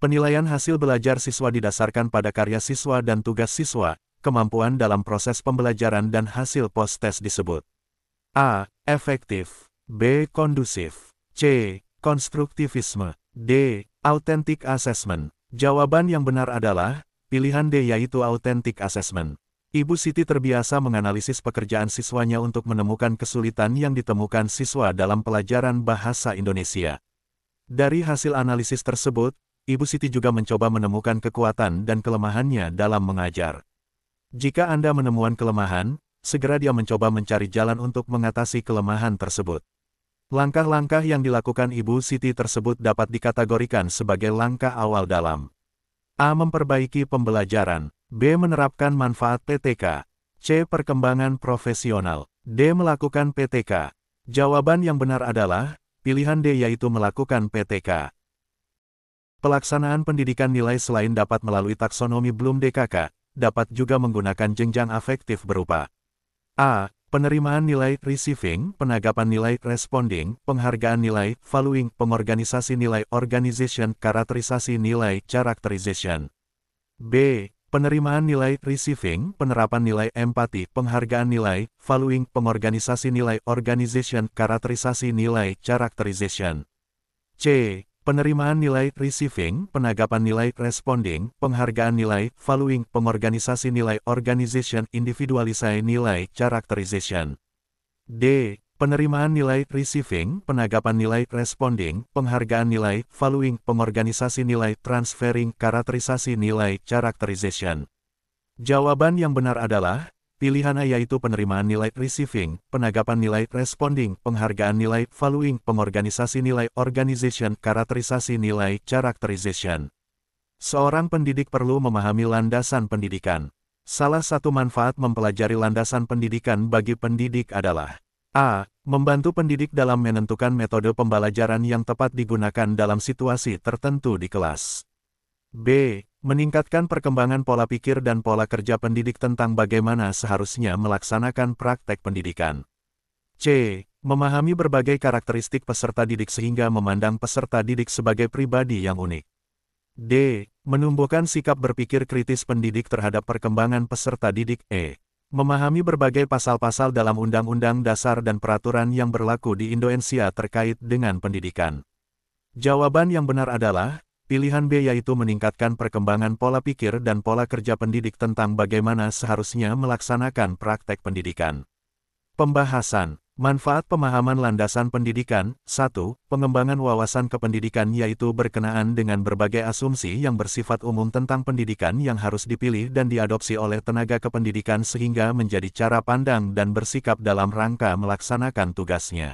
Penilaian hasil belajar siswa didasarkan pada karya siswa dan tugas siswa, kemampuan dalam proses pembelajaran dan hasil post-tes disebut A. Efektif. B. Kondusif. C. Konstruktivisme. D. Authentic assessment. Jawaban yang benar adalah pilihan D, yaitu authentic assessment. Ibu Siti terbiasa menganalisis pekerjaan siswanya untuk menemukan kesulitan yang ditemukan siswa dalam pelajaran bahasa Indonesia. Dari hasil analisis tersebut, Ibu Siti juga mencoba menemukan kekuatan dan kelemahannya dalam mengajar. Jika Anda menemukan kelemahan, segera dia mencoba mencari jalan untuk mengatasi kelemahan tersebut. Langkah-langkah yang dilakukan Ibu Siti tersebut dapat dikategorikan sebagai langkah awal dalam A. Memperbaiki pembelajaran. B. Menerapkan manfaat PTK. C. Perkembangan profesional. D. Melakukan PTK. Jawaban yang benar adalah pilihan D, yaitu melakukan PTK. Pelaksanaan pendidikan nilai selain dapat melalui taksonomi Bloom DKK, dapat juga menggunakan jenjang afektif berupa A. Penerimaan nilai receiving, penanggapan nilai responding, penghargaan nilai valuing, pengorganisasi nilai organization, karakterisasi nilai characterization. B. Penerimaan nilai receiving, penerapan nilai empati, penghargaan nilai valuing, pengorganisasi nilai organization, karakterisasi nilai characterization. C. Penerimaan nilai receiving, penanggapan nilai responding, penghargaan nilai valuing, pengorganisasi nilai organization, individualisasi nilai characterization. D. Penerimaan nilai receiving, penanggapan nilai responding, penghargaan nilai valuing, pengorganisasi nilai transferring, karakterisasi nilai characterization. Jawaban yang benar adalah pilihan A, yaitu penerimaan nilai receiving, penanggapan nilai responding, penghargaan nilai valuing, pengorganisasi nilai organization, karakterisasi nilai characterization. Seorang pendidik perlu memahami landasan pendidikan. Salah satu manfaat mempelajari landasan pendidikan bagi pendidik adalah A. Membantu pendidik dalam menentukan metode pembelajaran yang tepat digunakan dalam situasi tertentu di kelas. B. Meningkatkan perkembangan pola pikir dan pola kerja pendidik tentang bagaimana seharusnya melaksanakan praktek pendidikan. C. Memahami berbagai karakteristik peserta didik sehingga memandang peserta didik sebagai pribadi yang unik. D. Menumbuhkan sikap berpikir kritis pendidik terhadap perkembangan peserta didik. E. Memahami berbagai pasal-pasal dalam Undang-Undang Dasar dan peraturan yang berlaku di Indonesia terkait dengan pendidikan. Jawaban yang benar adalah pilihan B, yaitu meningkatkan perkembangan pola pikir dan pola kerja pendidik tentang bagaimana seharusnya melaksanakan praktek pendidikan. Pembahasan. Manfaat pemahaman landasan pendidikan. 1. Pengembangan wawasan kependidikan, yaitu berkenaan dengan berbagai asumsi yang bersifat umum tentang pendidikan yang harus dipilih dan diadopsi oleh tenaga kependidikan sehingga menjadi cara pandang dan bersikap dalam rangka melaksanakan tugasnya.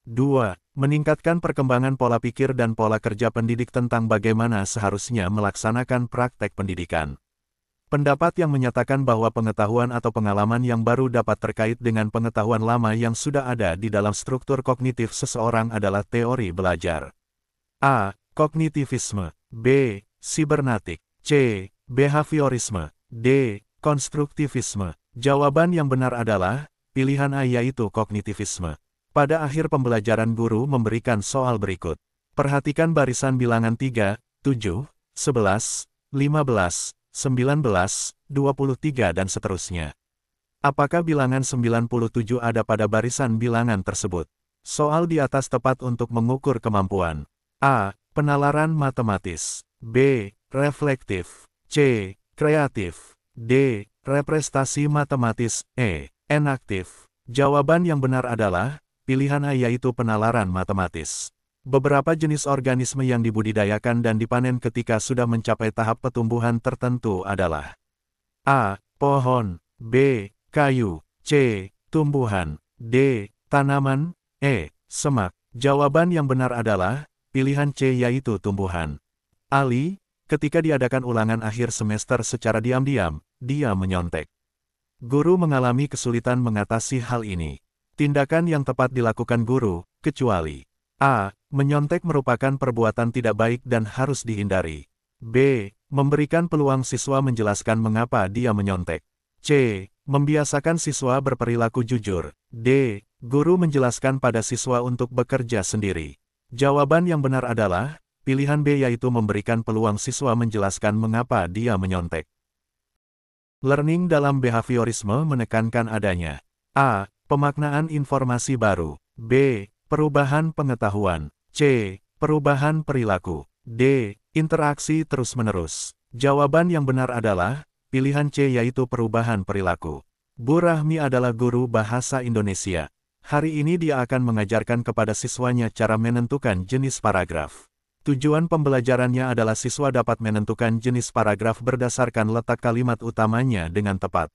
2. Meningkatkan perkembangan pola pikir dan pola kerja pendidik tentang bagaimana seharusnya melaksanakan praktek pendidikan. Pendapat yang menyatakan bahwa pengetahuan atau pengalaman yang baru dapat terkait dengan pengetahuan lama yang sudah ada di dalam struktur kognitif seseorang adalah teori belajar. A. Kognitivisme. B. Sibernetik. C. Behaviorisme. D. Konstruktivisme. Jawaban yang benar adalah pilihan A, yaitu kognitivisme. Pada akhir pembelajaran guru memberikan soal berikut. Perhatikan barisan bilangan 3, 7, 11, 15, 19, 23 dan seterusnya. Apakah bilangan 97 ada pada barisan bilangan tersebut? Soal di atas tepat untuk mengukur kemampuan. A. Penalaran matematis. B. Reflektif. C. Kreatif. D. Representasi matematis. E. Enaktif. Jawaban yang benar adalah pilihan A, yaitu penalaran matematis. Beberapa jenis organisme yang dibudidayakan dan dipanen ketika sudah mencapai tahap pertumbuhan tertentu adalah A. Pohon. B. Kayu. C. Tumbuhan. D. Tanaman. E. Semak. Jawaban yang benar adalah pilihan C, yaitu tumbuhan. Ali, ketika diadakan ulangan akhir semester secara diam-diam, dia menyontek. Guru mengalami kesulitan mengatasi hal ini. Tindakan yang tepat dilakukan guru, kecuali A. Menyontek merupakan perbuatan tidak baik dan harus dihindari. B. Memberikan peluang siswa menjelaskan mengapa dia menyontek. C. Membiasakan siswa berperilaku jujur. D. Guru menjelaskan pada siswa untuk bekerja sendiri. Jawaban yang benar adalah pilihan B yaitu memberikan peluang siswa menjelaskan mengapa dia menyontek. Learning dalam behaviorisme menekankan adanya A. Pemaknaan informasi baru, B. Perubahan pengetahuan, C. Perubahan perilaku, D. Interaksi terus-menerus. Jawaban yang benar adalah pilihan C yaitu perubahan perilaku. Bu Rahmi adalah guru bahasa Indonesia. Hari ini dia akan mengajarkan kepada siswanya cara menentukan jenis paragraf. Tujuan pembelajarannya adalah siswa dapat menentukan jenis paragraf berdasarkan letak kalimat utamanya dengan tepat.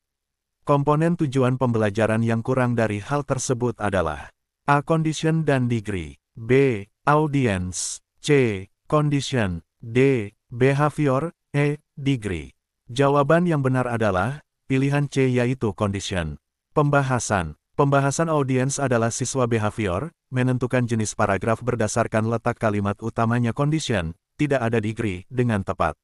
Komponen tujuan pembelajaran yang kurang dari hal tersebut adalah A. Condition dan degree, B. Audience, C. Condition, D. Behavior, E. Degree. Jawaban yang benar adalah pilihan C yaitu condition. Pembahasan audience adalah siswa behavior, menentukan jenis paragraf berdasarkan letak kalimat utamanya condition, tidak ada degree, dengan tepat.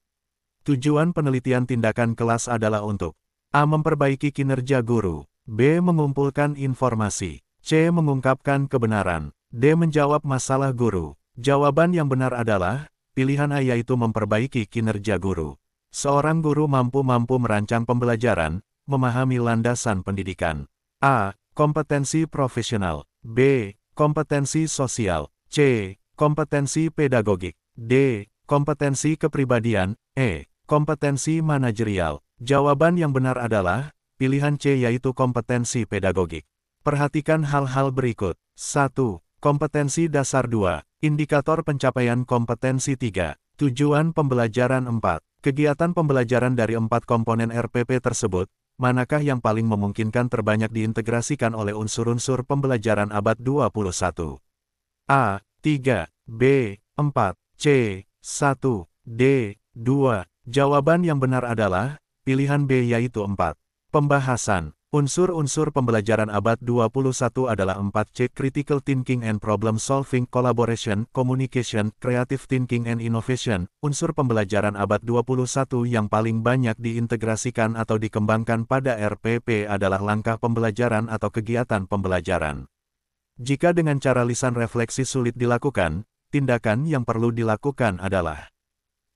Tujuan penelitian tindakan kelas adalah untuk A. Memperbaiki kinerja guru, B. Mengumpulkan informasi, C. Mengungkapkan kebenaran, D. Menjawab masalah guru. Jawaban yang benar adalah pilihan A yaitu memperbaiki kinerja guru. Seorang guru mampu merancang pembelajaran, memahami landasan pendidikan. A. Kompetensi profesional, B. Kompetensi sosial, C. Kompetensi pedagogik, D. Kompetensi kepribadian, E. Kompetensi manajerial. Jawaban yang benar adalah pilihan C yaitu kompetensi pedagogik. Perhatikan hal-hal berikut. 1. Kompetensi dasar 2. Indikator pencapaian kompetensi 3. Tujuan pembelajaran 4. Kegiatan pembelajaran dari 4 komponen RPP tersebut, manakah yang paling memungkinkan terbanyak diintegrasikan oleh unsur-unsur pembelajaran abad 21? A. 3, B. 4, C. 1, D. 2. Jawaban yang benar adalah pilihan B yaitu 4. Pembahasan. Unsur-unsur pembelajaran abad 21 adalah 4C: Critical Thinking and Problem Solving, Collaboration, Communication, Creative Thinking and Innovation. Unsur pembelajaran abad 21 yang paling banyak diintegrasikan atau dikembangkan pada RPP adalah langkah pembelajaran atau kegiatan pembelajaran. Jika dengan cara lisan refleksi sulit dilakukan, tindakan yang perlu dilakukan adalah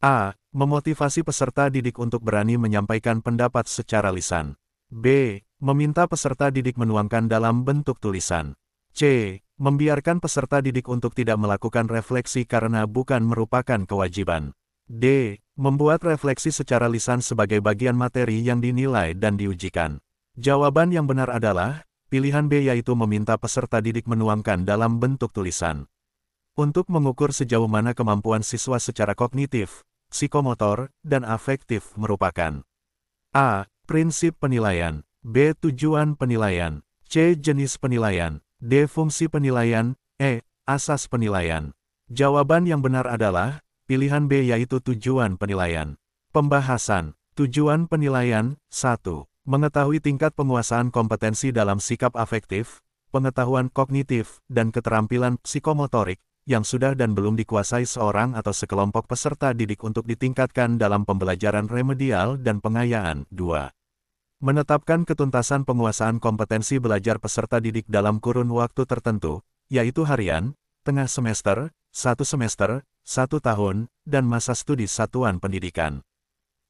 A. Memotivasi peserta didik untuk berani menyampaikan pendapat secara lisan. B. Meminta peserta didik menuangkan dalam bentuk tulisan. C. Membiarkan peserta didik untuk tidak melakukan refleksi karena bukan merupakan kewajiban. D. Membuat refleksi secara lisan sebagai bagian materi yang dinilai dan diujikan. Jawaban yang benar adalah pilihan B yaitu meminta peserta didik menuangkan dalam bentuk tulisan. Untuk mengukur sejauh mana kemampuan siswa secara kognitif, psikomotor, dan afektif merupakan A. Prinsip penilaian, B. Tujuan penilaian, C. Jenis penilaian, D. Fungsi penilaian, E. Asas penilaian. Jawaban yang benar adalah pilihan B yaitu tujuan penilaian. Pembahasan. Tujuan penilaian. 1. Mengetahui tingkat penguasaan kompetensi dalam sikap afektif, pengetahuan kognitif, dan keterampilan psikomotorik yang sudah dan belum dikuasai seorang atau sekelompok peserta didik untuk ditingkatkan dalam pembelajaran remedial dan pengayaan. 2. Menetapkan ketuntasan penguasaan kompetensi belajar peserta didik dalam kurun waktu tertentu, yaitu harian, tengah semester, 1 semester, 1 tahun, dan masa studi satuan pendidikan.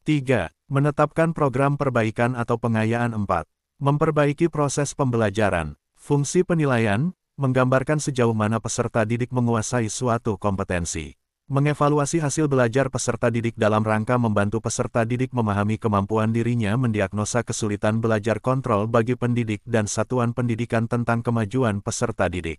3. Menetapkan program perbaikan atau pengayaan. 4. Memperbaiki proses pembelajaran. Fungsi penilaian, menggambarkan sejauh mana peserta didik menguasai suatu kompetensi. Mengevaluasi hasil belajar peserta didik dalam rangka membantu peserta didik memahami kemampuan dirinya mendiagnosa kesulitan belajar kontrol bagi pendidik dan satuan pendidikan tentang kemajuan peserta didik.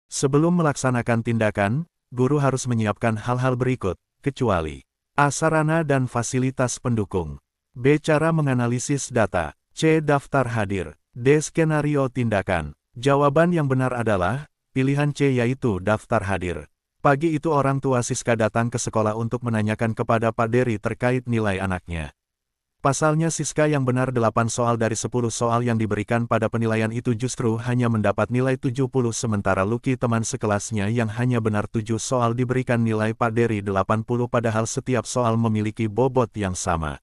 Sebelum melaksanakan tindakan, guru harus menyiapkan hal-hal berikut, kecuali A. Sarana dan fasilitas pendukung, B. Cara menganalisis data, C. Daftar hadir, D. Skenario tindakan. Jawaban yang benar adalah pilihan C yaitu daftar hadir. Pagi itu orang tua Siska datang ke sekolah untuk menanyakan kepada Pak Dery terkait nilai anaknya. Pasalnya Siska yang benar 8 soal dari 10 soal yang diberikan pada penilaian itu justru hanya mendapat nilai 70 sementara Lucky teman sekelasnya yang hanya benar 7 soal diberikan nilai Pak Dery 80 padahal setiap soal memiliki bobot yang sama.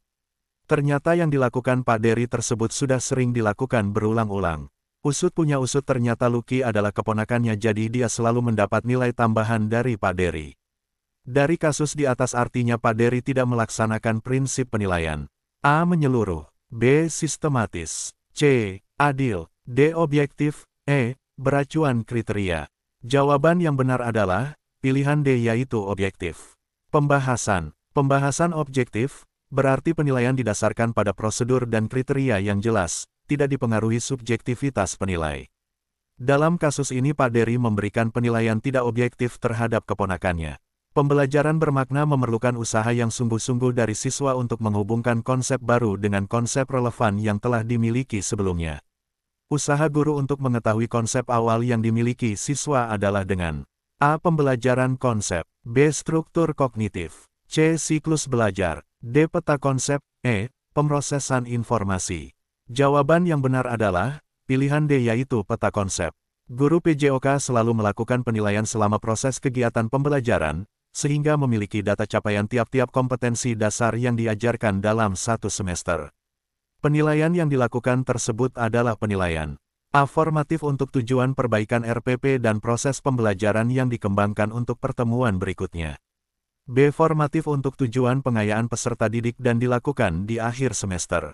Ternyata yang dilakukan Pak Dery tersebut sudah sering dilakukan berulang-ulang. Usut punya usut ternyata Lucky adalah keponakannya jadi dia selalu mendapat nilai tambahan dari Pak Dery. Dari kasus di atas artinya Pak Dery tidak melaksanakan prinsip penilaian. A. Menyeluruh. B. Sistematis. C. Adil. D. Objektif. E. Beracuan kriteria. Jawaban yang benar adalah pilihan D, yaitu objektif. Pembahasan. Pembahasan objektif berarti penilaian didasarkan pada prosedur dan kriteria yang jelas, tidak dipengaruhi subjektivitas penilai. Dalam kasus ini Pak Dery memberikan penilaian tidak objektif terhadap keponakannya. Pembelajaran bermakna memerlukan usaha yang sungguh-sungguh dari siswa untuk menghubungkan konsep baru dengan konsep relevan yang telah dimiliki sebelumnya. Usaha guru untuk mengetahui konsep awal yang dimiliki siswa adalah dengan A. Pembelajaran konsep, B. Struktur kognitif, C. Siklus belajar, D. Peta konsep, E. Pemrosesan informasi. Jawaban yang benar adalah pilihan D, yaitu peta konsep. Guru PJOK selalu melakukan penilaian selama proses kegiatan pembelajaran, sehingga memiliki data capaian tiap-tiap kompetensi dasar yang diajarkan dalam satu semester. Penilaian yang dilakukan tersebut adalah penilaian A. Formatif untuk tujuan perbaikan RPP dan proses pembelajaran yang dikembangkan untuk pertemuan berikutnya. B. Formatif untuk tujuan pengayaan peserta didik dan dilakukan di akhir semester.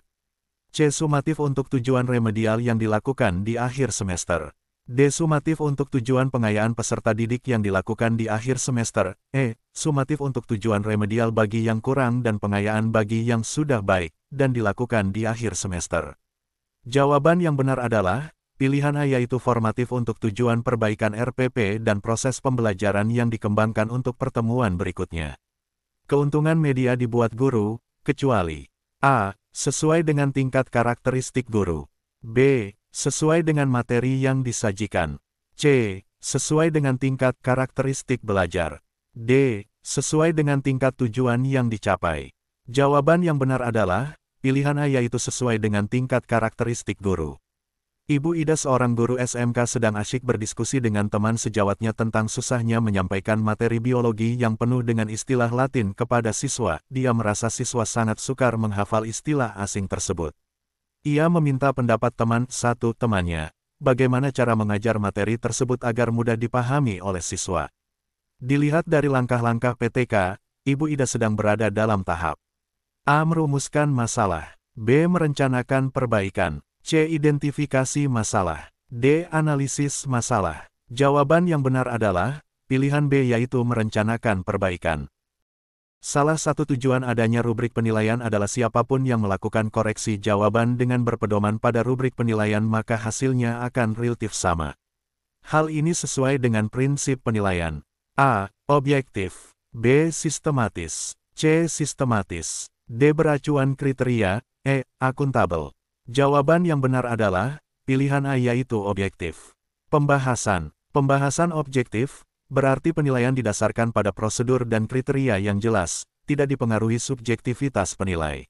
C. Sumatif untuk tujuan remedial yang dilakukan di akhir semester. D. Sumatif untuk tujuan pengayaan peserta didik yang dilakukan di akhir semester. E. Sumatif untuk tujuan remedial bagi yang kurang dan pengayaan bagi yang sudah baik, dan dilakukan di akhir semester. Jawaban yang benar adalah pilihan A, yaitu formatif untuk tujuan perbaikan RPP dan proses pembelajaran yang dikembangkan untuk pertemuan berikutnya. Keuntungan media dibuat guru, kecuali A. Sesuai dengan tingkat karakteristik guru. B. Sesuai dengan materi yang disajikan. C. Sesuai dengan tingkat karakteristik belajar. D. Sesuai dengan tingkat tujuan yang dicapai. Jawaban yang benar adalah pilihan A, yaitu sesuai dengan tingkat karakteristik guru. Ibu Ida, seorang guru SMK, sedang asyik berdiskusi dengan teman sejawatnya tentang susahnya menyampaikan materi biologi yang penuh dengan istilah Latin kepada siswa. Dia merasa siswa sangat sukar menghafal istilah asing tersebut. Ia meminta pendapat temannya, bagaimana cara mengajar materi tersebut agar mudah dipahami oleh siswa. Dilihat dari langkah-langkah PTK, Ibu Ida sedang berada dalam tahap A. Merumuskan masalah, B. Merencanakan perbaikan, C. Identifikasi masalah, D. Analisis masalah. Jawaban yang benar adalah pilihan B, yaitu merencanakan perbaikan. Salah satu tujuan adanya rubrik penilaian adalah siapapun yang melakukan koreksi jawaban dengan berpedoman pada rubrik penilaian maka hasilnya akan relatif sama. Hal ini sesuai dengan prinsip penilaian. A. Objektif, B. Sistematis, C. Sistematis, D. Beracuan kriteria, E. Akuntabel. Jawaban yang benar adalah pilihan A, yaitu objektif. Pembahasan. Pembahasan objektif berarti penilaian didasarkan pada prosedur dan kriteria yang jelas, tidak dipengaruhi subjektivitas penilai.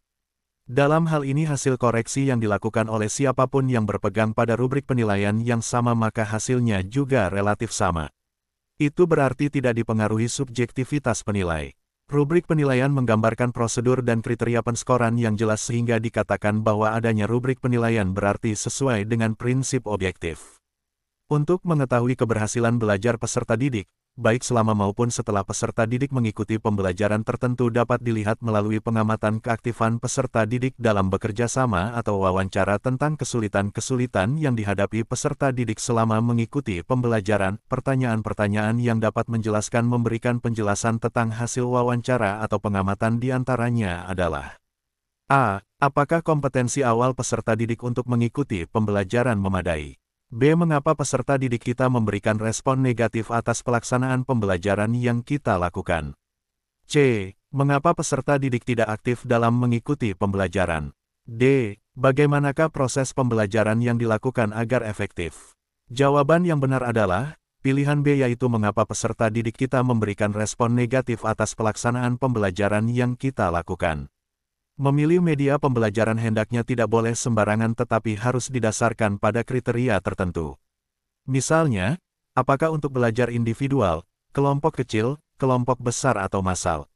Dalam hal ini hasil koreksi yang dilakukan oleh siapapun yang berpegang pada rubrik penilaian yang sama maka hasilnya juga relatif sama. Itu berarti tidak dipengaruhi subjektivitas penilai. Rubrik penilaian menggambarkan prosedur dan kriteria penskoran yang jelas sehingga dikatakan bahwa adanya rubrik penilaian berarti sesuai dengan prinsip objektif. Untuk mengetahui keberhasilan belajar peserta didik, baik selama maupun setelah peserta didik mengikuti pembelajaran tertentu dapat dilihat melalui pengamatan keaktifan peserta didik dalam bekerja sama atau wawancara tentang kesulitan-kesulitan yang dihadapi peserta didik selama mengikuti pembelajaran. Pertanyaan-pertanyaan yang dapat menjelaskan memberikan penjelasan tentang hasil wawancara atau pengamatan diantaranya adalah A. Apakah kompetensi awal peserta didik untuk mengikuti pembelajaran memadai? B. Mengapa peserta didik kita memberikan respon negatif atas pelaksanaan pembelajaran yang kita lakukan? C. Mengapa peserta didik tidak aktif dalam mengikuti pembelajaran? D. Bagaimanakah proses pembelajaran yang dilakukan agar efektif? Jawaban yang benar adalah pilihan B, yaitu mengapa peserta didik kita memberikan respon negatif atas pelaksanaan pembelajaran yang kita lakukan. Memilih media pembelajaran hendaknya tidak boleh sembarangan tetapi harus didasarkan pada kriteria tertentu. Misalnya, apakah untuk belajar individual, kelompok kecil, kelompok besar atau massal?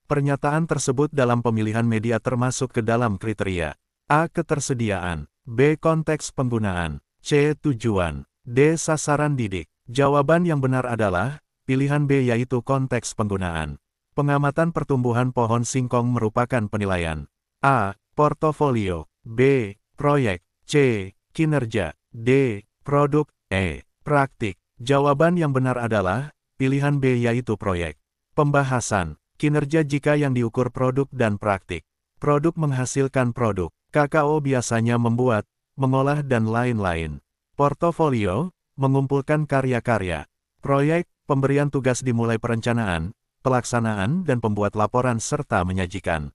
Pernyataan tersebut dalam pemilihan media termasuk ke dalam kriteria. A. Ketersediaan, B. Konteks penggunaan, C. Tujuan, D. Sasaran didik. Jawaban yang benar adalah pilihan B yaitu konteks penggunaan. Pengamatan pertumbuhan pohon singkong merupakan penilaian. A. Portofolio. B. Proyek. C. Kinerja. D. Produk. E. Praktik. Jawaban yang benar adalah pilihan B yaitu proyek. Pembahasan. Kinerja jika yang diukur produk dan praktik. Produk menghasilkan produk. Kakao biasanya membuat, mengolah dan lain-lain. Portofolio, mengumpulkan karya-karya. Proyek, pemberian tugas dimulai perencanaan, pelaksanaan dan pembuat laporan serta menyajikan.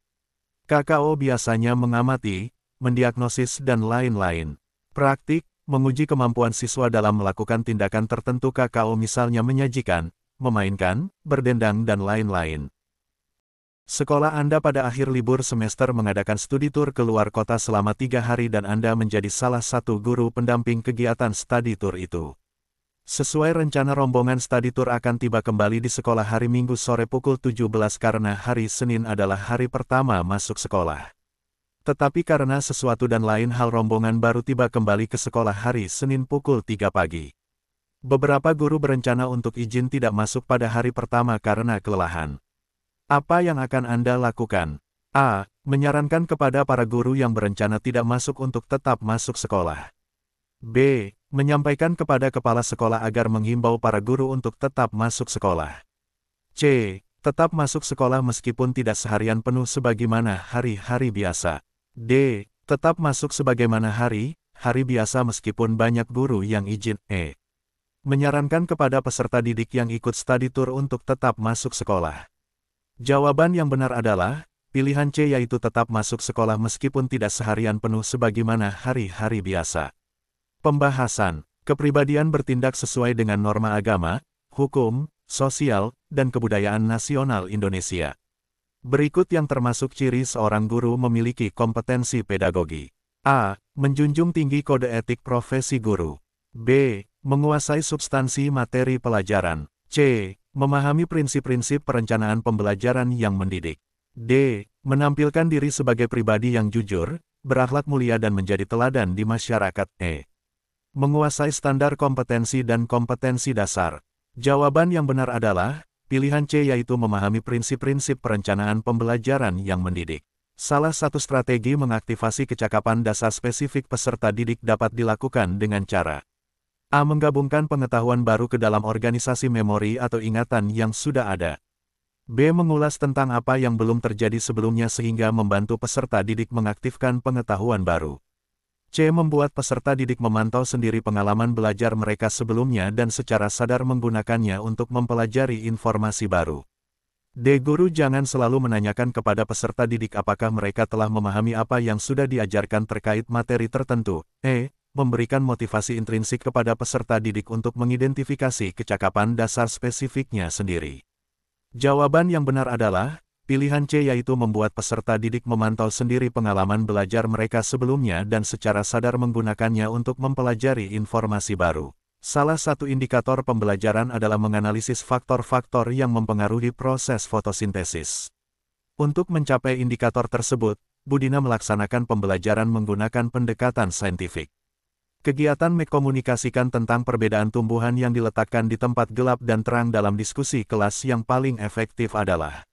Kakao biasanya mengamati, mendiagnosis dan lain-lain. Praktik, menguji kemampuan siswa dalam melakukan tindakan tertentu. Kakao misalnya menyajikan, memainkan, berdendang dan lain-lain. Sekolah Anda pada akhir libur semester mengadakan studi tur ke luar kota selama 3 hari dan Anda menjadi salah satu guru pendamping kegiatan studi tur itu. Sesuai rencana rombongan studi tur akan tiba kembali di sekolah hari Minggu sore pukul 17 karena hari Senin adalah hari pertama masuk sekolah. Tetapi karena sesuatu dan lain hal rombongan baru tiba kembali ke sekolah hari Senin pukul 3 pagi. Beberapa guru berencana untuk izin tidak masuk pada hari pertama karena kelelahan. Apa yang akan Anda lakukan? A. Menyarankan kepada para guru yang berencana tidak masuk untuk tetap masuk sekolah. B. Menyampaikan kepada kepala sekolah agar menghimbau para guru untuk tetap masuk sekolah. C. Tetap masuk sekolah meskipun tidak seharian penuh sebagaimana hari-hari biasa. D. Tetap masuk sebagaimana hari-hari biasa meskipun banyak guru yang izin. E. Menyarankan kepada peserta didik yang ikut studi tur untuk tetap masuk sekolah. Jawaban yang benar adalah pilihan C yaitu tetap masuk sekolah meskipun tidak seharian penuh sebagaimana hari-hari biasa. Pembahasan, kepribadian bertindak sesuai dengan norma agama, hukum, sosial, dan kebudayaan nasional Indonesia. Berikut yang termasuk ciri seorang guru memiliki kompetensi pedagogi. A. Menjunjung tinggi kode etik profesi guru. B. Menguasai substansi materi pelajaran. C. Memahami prinsip-prinsip perencanaan pembelajaran yang mendidik. D. Menampilkan diri sebagai pribadi yang jujur, berakhlak mulia dan menjadi teladan di masyarakat. E. Menguasai standar kompetensi dan kompetensi dasar. Jawaban yang benar adalah pilihan C yaitu memahami prinsip-prinsip perencanaan pembelajaran yang mendidik. Salah satu strategi mengaktifasi kecakapan dasar spesifik peserta didik dapat dilakukan dengan cara A. Menggabungkan pengetahuan baru ke dalam organisasi memori atau ingatan yang sudah ada. B. Mengulas tentang apa yang belum terjadi sebelumnya sehingga membantu peserta didik mengaktifkan pengetahuan baru. C. Membuat peserta didik memantau sendiri pengalaman belajar mereka sebelumnya dan secara sadar menggunakannya untuk mempelajari informasi baru. D. Guru jangan selalu menanyakan kepada peserta didik apakah mereka telah memahami apa yang sudah diajarkan terkait materi tertentu. E. Memberikan motivasi intrinsik kepada peserta didik untuk mengidentifikasi kecakapan dasar spesifiknya sendiri. Jawaban yang benar adalah pilihan C yaitu membuat peserta didik memantau sendiri pengalaman belajar mereka sebelumnya dan secara sadar menggunakannya untuk mempelajari informasi baru. Salah satu indikator pembelajaran adalah menganalisis faktor-faktor yang mempengaruhi proses fotosintesis. Untuk mencapai indikator tersebut, Budina melaksanakan pembelajaran menggunakan pendekatan saintifik. Kegiatan mengkomunikasikan tentang perbedaan tumbuhan yang diletakkan di tempat gelap dan terang dalam diskusi kelas yang paling efektif adalah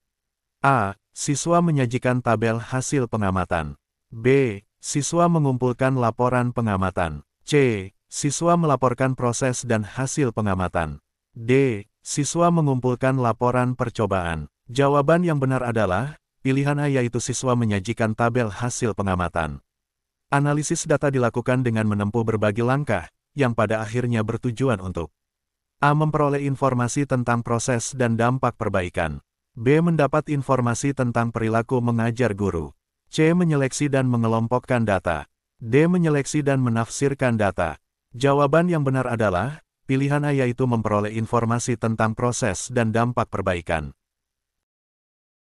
A. Siswa menyajikan tabel hasil pengamatan. B. Siswa mengumpulkan laporan pengamatan. C. Siswa melaporkan proses dan hasil pengamatan. D. Siswa mengumpulkan laporan percobaan. Jawaban yang benar adalah pilihan A yaitu siswa menyajikan tabel hasil pengamatan. Analisis data dilakukan dengan menempuh berbagai langkah, yang pada akhirnya bertujuan untuk A. Memperoleh informasi tentang proses dan dampak perbaikan. B. Mendapat informasi tentang perilaku mengajar guru. C. Menyeleksi dan mengelompokkan data. D. Menyeleksi dan menafsirkan data. Jawaban yang benar adalah pilihan A yaitu memperoleh informasi tentang proses dan dampak perbaikan.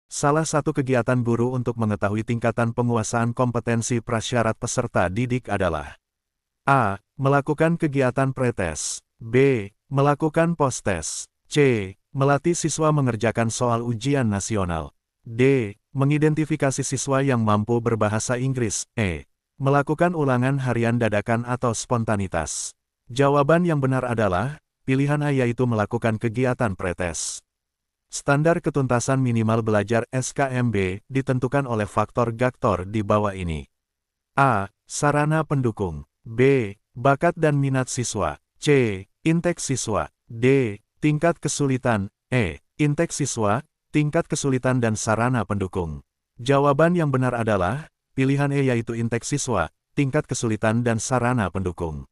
Salah satu kegiatan guru untuk mengetahui tingkatan penguasaan kompetensi prasyarat peserta didik adalah A. Melakukan kegiatan pretest. B. Melakukan postes. C. Melatih siswa mengerjakan soal ujian nasional. D. Mengidentifikasi siswa yang mampu berbahasa Inggris. E. Melakukan ulangan harian dadakan atau spontanitas. Jawaban yang benar adalah pilihan A yaitu melakukan kegiatan pretes. Standar ketuntasan minimal belajar SKMB ditentukan oleh faktor-gaktor di bawah ini. A. Sarana pendukung. B. Bakat dan minat siswa. C. Intake siswa. D. Tingkat kesulitan. E. Intake siswa, tingkat kesulitan dan sarana pendukung. Jawaban yang benar adalah pilihan E yaitu intake siswa, tingkat kesulitan dan sarana pendukung.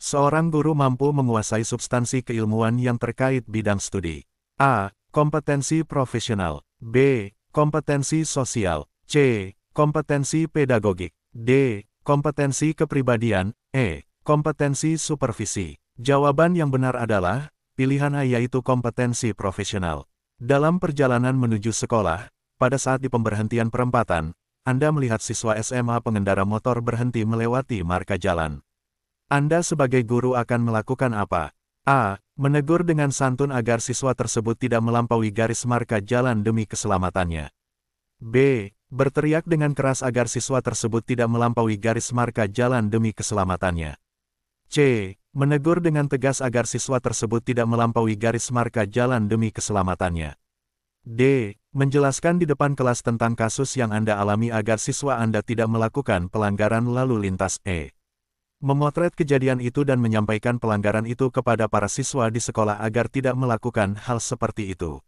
Seorang guru mampu menguasai substansi keilmuan yang terkait bidang studi. A. Kompetensi profesional. B. Kompetensi sosial. C. Kompetensi pedagogik. D. Kompetensi kepribadian. E. Kompetensi supervisi. Jawaban yang benar adalah pilihan A yaitu kompetensi profesional. Dalam perjalanan menuju sekolah, pada saat di pemberhentian perempatan, Anda melihat siswa SMA pengendara motor berhenti melewati marka jalan. Anda sebagai guru akan melakukan apa? A. Menegur dengan santun agar siswa tersebut tidak melampaui garis marka jalan demi keselamatannya. B. Berteriak dengan keras agar siswa tersebut tidak melampaui garis marka jalan demi keselamatannya. C. Menegur dengan tegas agar siswa tersebut tidak melampaui garis marka jalan demi keselamatannya. D. Menjelaskan di depan kelas tentang kasus yang Anda alami agar siswa Anda tidak melakukan pelanggaran lalu lintas. E. Memotret kejadian itu dan menyampaikan pelanggaran itu kepada para siswa di sekolah agar tidak melakukan hal seperti itu.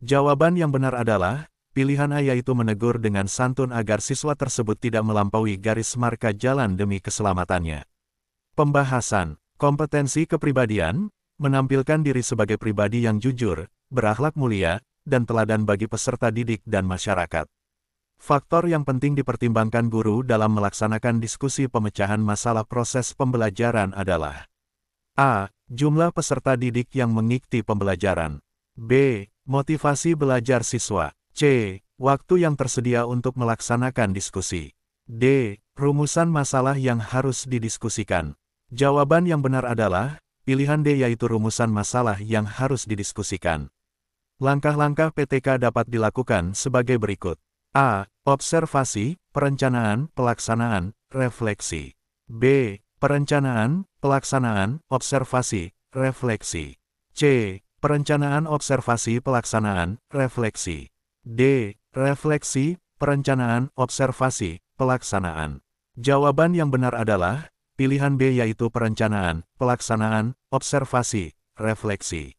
Jawaban yang benar adalah pilihan A yaitu menegur dengan santun agar siswa tersebut tidak melampaui garis marka jalan demi keselamatannya. Pembahasan kompetensi kepribadian, menampilkan diri sebagai pribadi yang jujur, berakhlak mulia, dan teladan bagi peserta didik dan masyarakat. Faktor yang penting dipertimbangkan guru dalam melaksanakan diskusi pemecahan masalah proses pembelajaran adalah A. Jumlah peserta didik yang mengikuti pembelajaran. B. Motivasi belajar siswa. C. Waktu yang tersedia untuk melaksanakan diskusi. D. Rumusan masalah yang harus didiskusikan. Jawaban yang benar adalah pilihan D yaitu rumusan masalah yang harus didiskusikan. Langkah-langkah PTK dapat dilakukan sebagai berikut. A. Observasi, perencanaan, pelaksanaan, refleksi. B. Perencanaan, pelaksanaan, observasi, refleksi. C. Perencanaan, observasi, pelaksanaan, refleksi. D. Refleksi, perencanaan, observasi, pelaksanaan. Jawaban yang benar adalah pilihan B yaitu perencanaan, pelaksanaan, observasi, refleksi.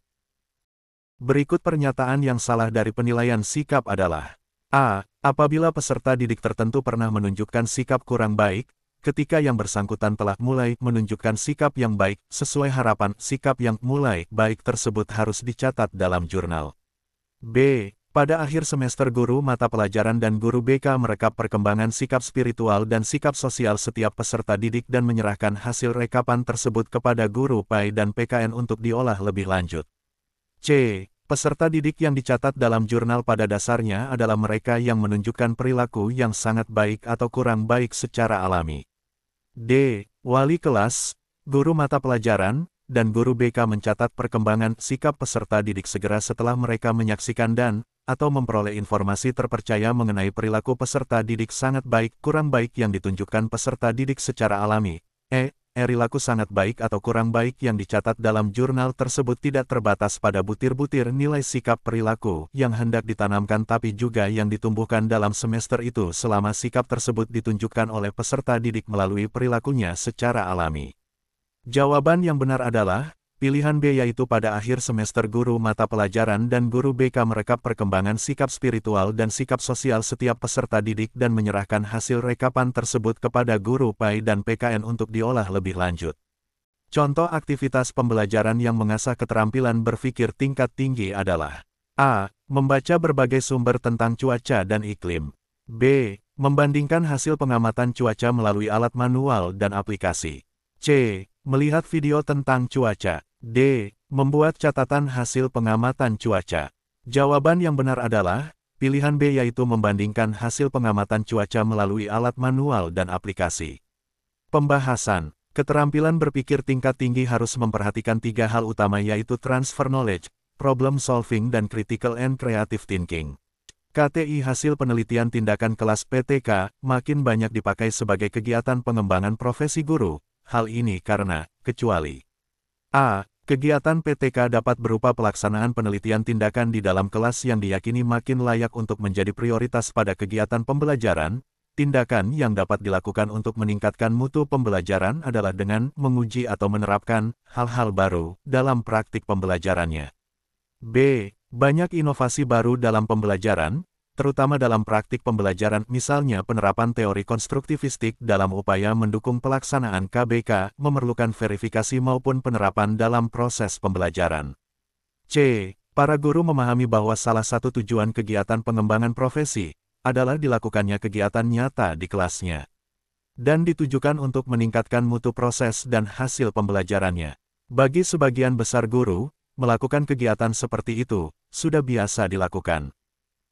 Berikut pernyataan yang salah dari penilaian sikap adalah A. Apabila peserta didik tertentu pernah menunjukkan sikap kurang baik, ketika yang bersangkutan telah mulai menunjukkan sikap yang baik, sesuai harapan, sikap yang mulai baik tersebut harus dicatat dalam jurnal. B. Pada akhir semester guru mata pelajaran dan guru BK merekap perkembangan sikap spiritual dan sikap sosial setiap peserta didik dan menyerahkan hasil rekapan tersebut kepada guru PAI dan PKN untuk diolah lebih lanjut. C. Peserta didik yang dicatat dalam jurnal pada dasarnya adalah mereka yang menunjukkan perilaku yang sangat baik atau kurang baik secara alami. D. Wali kelas, guru mata pelajaran, dan guru BK mencatat perkembangan sikap peserta didik segera setelah mereka menyaksikan atau memperoleh informasi terpercaya mengenai perilaku peserta didik sangat baik, kurang baik yang ditunjukkan peserta didik secara alami. Perilaku sangat baik atau kurang baik yang dicatat dalam jurnal tersebut tidak terbatas pada butir-butir nilai sikap perilaku yang hendak ditanamkan tapi juga yang ditumbuhkan dalam semester itu selama sikap tersebut ditunjukkan oleh peserta didik melalui perilakunya secara alami. Jawaban yang benar adalah pilihan B yaitu pada akhir semester guru mata pelajaran dan guru BK merekap perkembangan sikap spiritual dan sikap sosial setiap peserta didik dan menyerahkan hasil rekapan tersebut kepada guru PAI dan PKN untuk diolah lebih lanjut. Contoh aktivitas pembelajaran yang mengasah keterampilan berpikir tingkat tinggi adalah A. Membaca berbagai sumber tentang cuaca dan iklim. B. Membandingkan hasil pengamatan cuaca melalui alat manual dan aplikasi. C. Melihat video tentang cuaca. D. Membuat catatan hasil pengamatan cuaca. Jawaban yang benar adalah pilihan B yaitu membandingkan hasil pengamatan cuaca melalui alat manual dan aplikasi. Pembahasan. Keterampilan berpikir tingkat tinggi harus memperhatikan 3 hal utama yaitu transfer knowledge, problem solving dan critical and creative thinking. KTI hasil penelitian tindakan kelas PTK makin banyak dipakai sebagai kegiatan pengembangan profesi guru. Hal ini karena, kecuali A. Kegiatan PTK dapat berupa pelaksanaan penelitian tindakan di dalam kelas yang diyakini makin layak untuk menjadi prioritas pada kegiatan pembelajaran. Tindakan yang dapat dilakukan untuk meningkatkan mutu pembelajaran adalah dengan menguji atau menerapkan hal-hal baru dalam praktik pembelajarannya. B. Banyak inovasi baru dalam pembelajaran, terutama dalam praktik pembelajaran, misalnya penerapan teori konstruktivistik dalam upaya mendukung pelaksanaan KBK, memerlukan verifikasi maupun penerapan dalam proses pembelajaran. C. Para guru memahami bahwa salah satu tujuan kegiatan pengembangan profesi adalah dilakukannya kegiatan nyata di kelasnya, dan ditujukan untuk meningkatkan mutu proses dan hasil pembelajarannya. Bagi sebagian besar guru, melakukan kegiatan seperti itu sudah biasa dilakukan.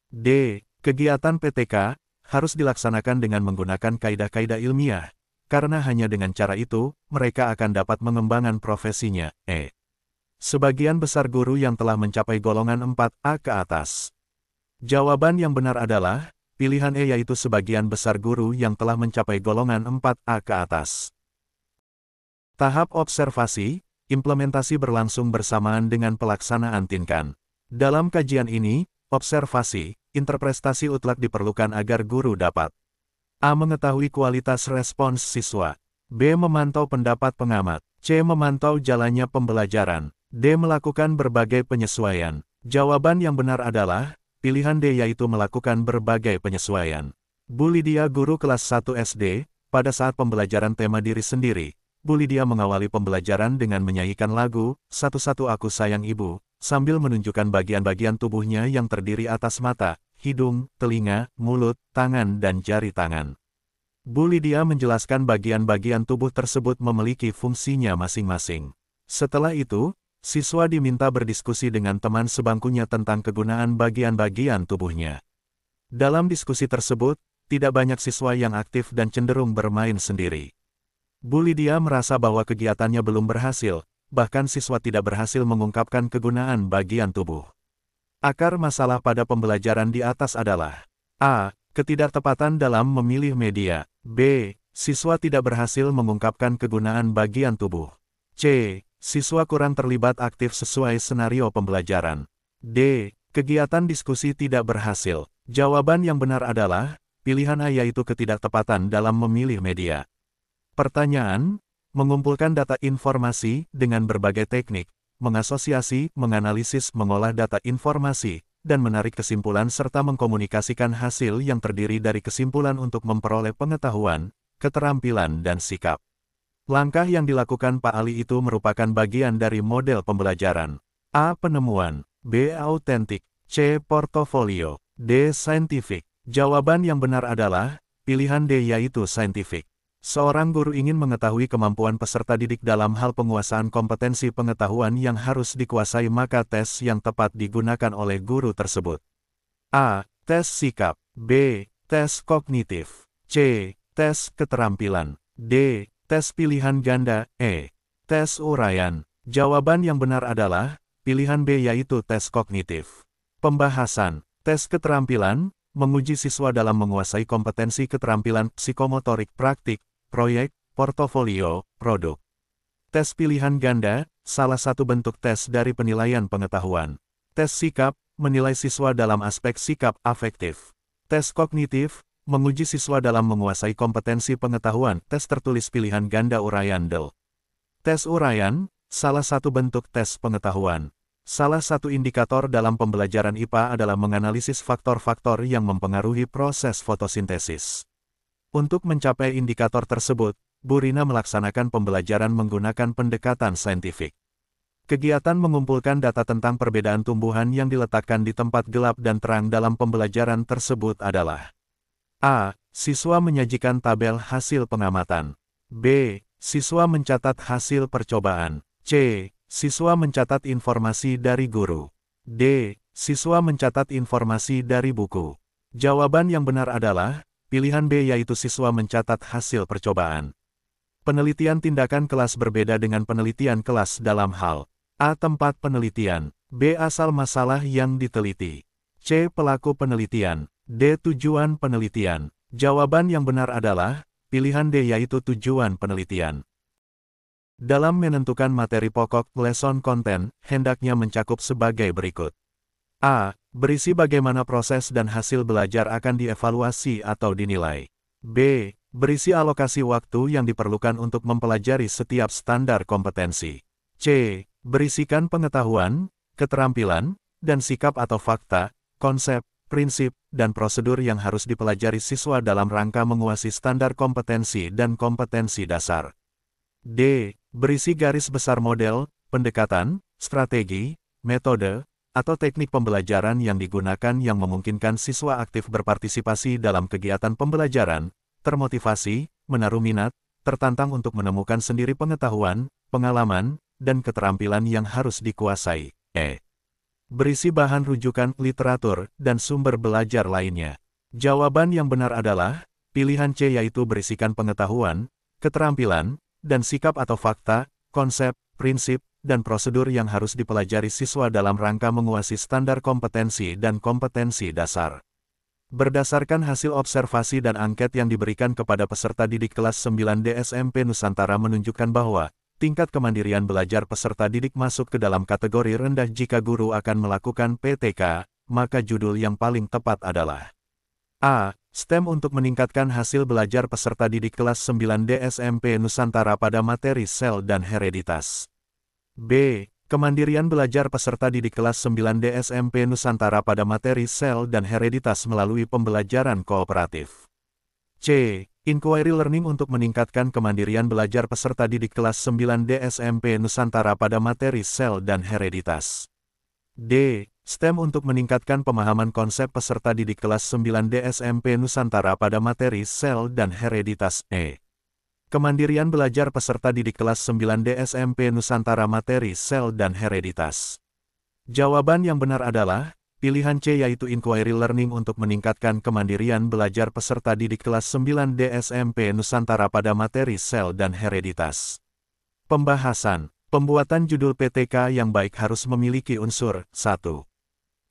D. Kegiatan PTK harus dilaksanakan dengan menggunakan kaidah-kaidah ilmiah, karena hanya dengan cara itu, mereka akan dapat mengembangkan profesinya. E. Sebagian besar guru yang telah mencapai golongan 4A ke atas. Jawaban yang benar adalah, pilihan E, yaitu sebagian besar guru yang telah mencapai golongan 4A ke atas. Tahap observasi, implementasi berlangsung bersamaan dengan pelaksanaan tindakan. Dalam kajian ini, observasi, interpretasi utlak diperlukan agar guru dapat A. Mengetahui kualitas respons siswa, B. Memantau pendapat pengamat, C. Memantau jalannya pembelajaran, D. Melakukan berbagai penyesuaian. Jawaban yang benar adalah pilihan D, yaitu melakukan berbagai penyesuaian. Bu Lydia, guru kelas 1 SD, pada saat pembelajaran tema diri sendiri, Bu Lydia mengawali pembelajaran dengan menyanyikan lagu "Satu-Satu Aku Sayang Ibu", sambil menunjukkan bagian-bagian tubuhnya yang terdiri atas mata, hidung, telinga, mulut, tangan dan jari tangan. Bu Lydia menjelaskan bagian-bagian tubuh tersebut memiliki fungsinya masing-masing. Setelah itu, siswa diminta berdiskusi dengan teman sebangkunya tentang kegunaan bagian-bagian tubuhnya. Dalam diskusi tersebut, tidak banyak siswa yang aktif dan cenderung bermain sendiri. Bu Lydia merasa bahwa kegiatannya belum berhasil, bahkan siswa tidak berhasil mengungkapkan kegunaan bagian tubuh. Akar masalah pada pembelajaran di atas adalah A. Ketidaktepatan dalam memilih media, B. Siswa tidak berhasil mengungkapkan kegunaan bagian tubuh, C. Siswa kurang terlibat aktif sesuai senario pembelajaran, D. Kegiatan diskusi tidak berhasil. Jawaban yang benar adalah pilihan A, yaitu ketidaktepatan dalam memilih media. Pertanyaan: mengumpulkan data informasi dengan berbagai teknik, mengasosiasi, menganalisis, mengolah data informasi, dan menarik kesimpulan serta mengkomunikasikan hasil yang terdiri dari kesimpulan untuk memperoleh pengetahuan, keterampilan dan sikap. Langkah yang dilakukan Pak Ali itu merupakan bagian dari model pembelajaran. A. Penemuan, B. Autentik, C. Portofolio, D. Saintifik. Jawaban yang benar adalah pilihan D, yaitu saintifik. Seorang guru ingin mengetahui kemampuan peserta didik dalam hal penguasaan kompetensi pengetahuan yang harus dikuasai, maka tes yang tepat digunakan oleh guru tersebut. A. Tes sikap, B. Tes kognitif, C. Tes keterampilan, D. Tes pilihan ganda, E. Tes uraian. Jawaban yang benar adalah pilihan B, yaitu tes kognitif. Pembahasan. Tes keterampilan menguji siswa dalam menguasai kompetensi keterampilan psikomotorik praktik, proyek, portofolio, produk. Tes pilihan ganda, salah satu bentuk tes dari penilaian pengetahuan. Tes sikap, menilai siswa dalam aspek sikap afektif. Tes kognitif, menguji siswa dalam menguasai kompetensi pengetahuan. Tes tertulis pilihan ganda uraian DEL. Tes uraian, salah satu bentuk tes pengetahuan. Salah satu indikator dalam pembelajaran IPA adalah menganalisis faktor-faktor yang mempengaruhi proses fotosintesis. Untuk mencapai indikator tersebut, Bu Rina melaksanakan pembelajaran menggunakan pendekatan saintifik. Kegiatan mengumpulkan data tentang perbedaan tumbuhan yang diletakkan di tempat gelap dan terang dalam pembelajaran tersebut adalah A. Siswa menyajikan tabel hasil pengamatan, B. Siswa mencatat hasil percobaan, C. Siswa mencatat informasi dari guru, D. Siswa mencatat informasi dari buku. Jawaban yang benar adalah pilihan B, yaitu siswa mencatat hasil percobaan. Penelitian tindakan kelas berbeda dengan penelitian kelas dalam hal A. Tempat penelitian, B. Asal masalah yang diteliti, C. Pelaku penelitian, D. Tujuan penelitian. Jawaban yang benar adalah pilihan D, yaitu tujuan penelitian. Dalam menentukan materi pokok, lesson content hendaknya mencakup sebagai berikut. A. Berisi bagaimana proses dan hasil belajar akan dievaluasi atau dinilai. B. Berisi alokasi waktu yang diperlukan untuk mempelajari setiap standar kompetensi. C. Berisikan pengetahuan, keterampilan, dan sikap atau fakta, konsep, prinsip, dan prosedur yang harus dipelajari siswa dalam rangka menguasai standar kompetensi dan kompetensi dasar. D. Berisi garis besar model, pendekatan, strategi, metode, atau teknik pembelajaran yang digunakan yang memungkinkan siswa aktif berpartisipasi dalam kegiatan pembelajaran, termotivasi, menaruh minat, tertantang untuk menemukan sendiri pengetahuan, pengalaman, dan keterampilan yang harus dikuasai. E. Berisi bahan rujukan, literatur, dan sumber belajar lainnya. Jawaban yang benar adalah pilihan C, yaitu berisikan pengetahuan, keterampilan, dan sikap atau fakta, konsep, prinsip, dan prosedur yang harus dipelajari siswa dalam rangka menguasai standar kompetensi dan kompetensi dasar. Berdasarkan hasil observasi dan angket yang diberikan kepada peserta didik kelas 9D SMP Nusantara menunjukkan bahwa tingkat kemandirian belajar peserta didik masuk ke dalam kategori rendah jika guru akan melakukan PTK, maka judul yang paling tepat adalah A. STEM untuk meningkatkan hasil belajar peserta didik kelas 9D SMP Nusantara pada materi sel dan hereditas. B. Kemandirian belajar peserta didik kelas 9D SMP Nusantara pada materi sel dan hereditas melalui pembelajaran kooperatif. C. Inquiry learning untuk meningkatkan kemandirian belajar peserta didik kelas 9D SMP Nusantara pada materi sel dan hereditas. D. STEM untuk meningkatkan pemahaman konsep peserta didik kelas 9D SMP Nusantara pada materi sel dan hereditas. E. Kemandirian belajar peserta didik kelas 9D SMP Nusantara materi sel dan hereditas. Jawaban yang benar adalah pilihan C, yaitu inquiry learning untuk meningkatkan kemandirian belajar peserta didik kelas 9D SMP Nusantara pada materi sel dan hereditas. Pembahasan. Pembuatan judul PTK yang baik harus memiliki unsur 1.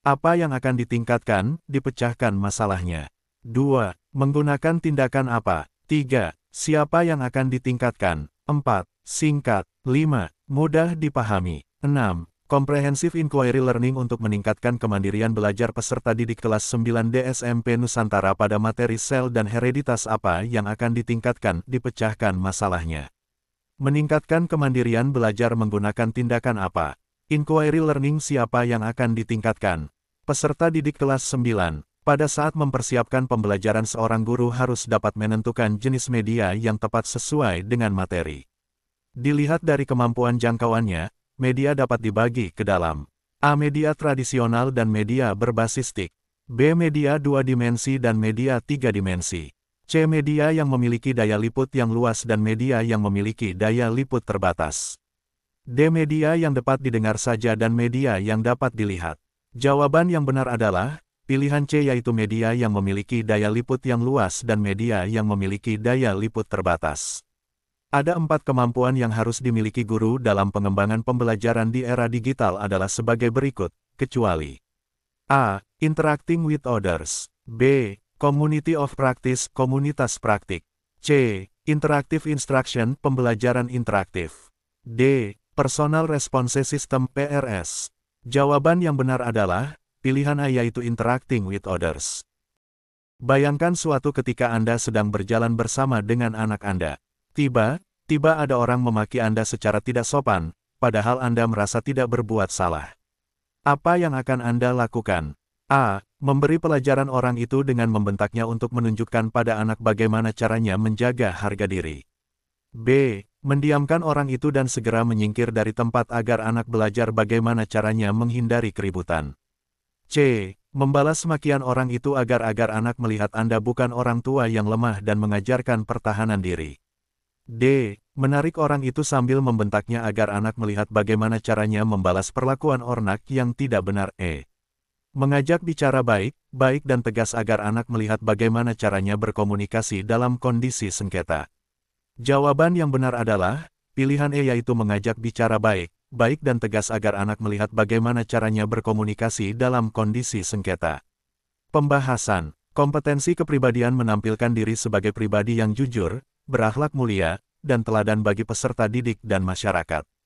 Apa yang akan ditingkatkan, dipecahkan masalahnya. 2. Menggunakan tindakan apa? 3. Siapa yang akan ditingkatkan? 4. Singkat. 5. Mudah dipahami. 6. Comprehensive Inquiry Learning untuk meningkatkan kemandirian belajar peserta didik kelas 9D SMP Nusantara pada materi sel dan hereditas. Apa yang akan ditingkatkan, dipecahkan masalahnya. Meningkatkan kemandirian belajar menggunakan tindakan apa? Inquiry Learning. Siapa yang akan ditingkatkan? Peserta didik kelas 9. Pada saat mempersiapkan pembelajaran, seorang guru harus dapat menentukan jenis media yang tepat sesuai dengan materi. Dilihat dari kemampuan jangkauannya, media dapat dibagi ke dalam A. Media tradisional dan media berbasis TIK. B. Media 2 dimensi dan media 3 dimensi. C. Media yang memiliki daya liput yang luas dan media yang memiliki daya liput terbatas. D. Media yang dapat didengar saja dan media yang dapat dilihat. Jawaban yang benar adalah pilihan C, yaitu media yang memiliki daya liput yang luas dan media yang memiliki daya liput terbatas. Ada 4 kemampuan yang harus dimiliki guru dalam pengembangan pembelajaran di era digital adalah sebagai berikut, kecuali A. Interacting with others. B. Community of practice, komunitas praktik. C. Interactive instruction, pembelajaran interaktif. D. Personal response system, PRS. Jawaban yang benar adalah pilihan A, yaitu interacting with others. Bayangkan suatu ketika Anda sedang berjalan bersama dengan anak Anda. Tiba-tiba ada orang memaki Anda secara tidak sopan, padahal Anda merasa tidak berbuat salah. Apa yang akan Anda lakukan? A. Memberi pelajaran orang itu dengan membentaknya untuk menunjukkan pada anak bagaimana caranya menjaga harga diri. B. Mendiamkan orang itu dan segera menyingkir dari tempat agar anak belajar bagaimana caranya menghindari keributan. C. Membalas makian orang itu agar anak melihat Anda bukan orang tua yang lemah dan mengajarkan pertahanan diri. D. Menarik orang itu sambil membentaknya agar anak melihat bagaimana caranya membalas perlakuan orang yang tidak benar. E. Mengajak bicara baik dan tegas agar anak melihat bagaimana caranya berkomunikasi dalam kondisi sengketa. Jawaban yang benar adalah pilihan E, yaitu mengajak bicara baik dan tegas agar anak melihat bagaimana caranya berkomunikasi dalam kondisi sengketa. Pembahasan. Kompetensi kepribadian menampilkan diri sebagai pribadi yang jujur, berakhlak mulia, dan teladan bagi peserta didik dan masyarakat.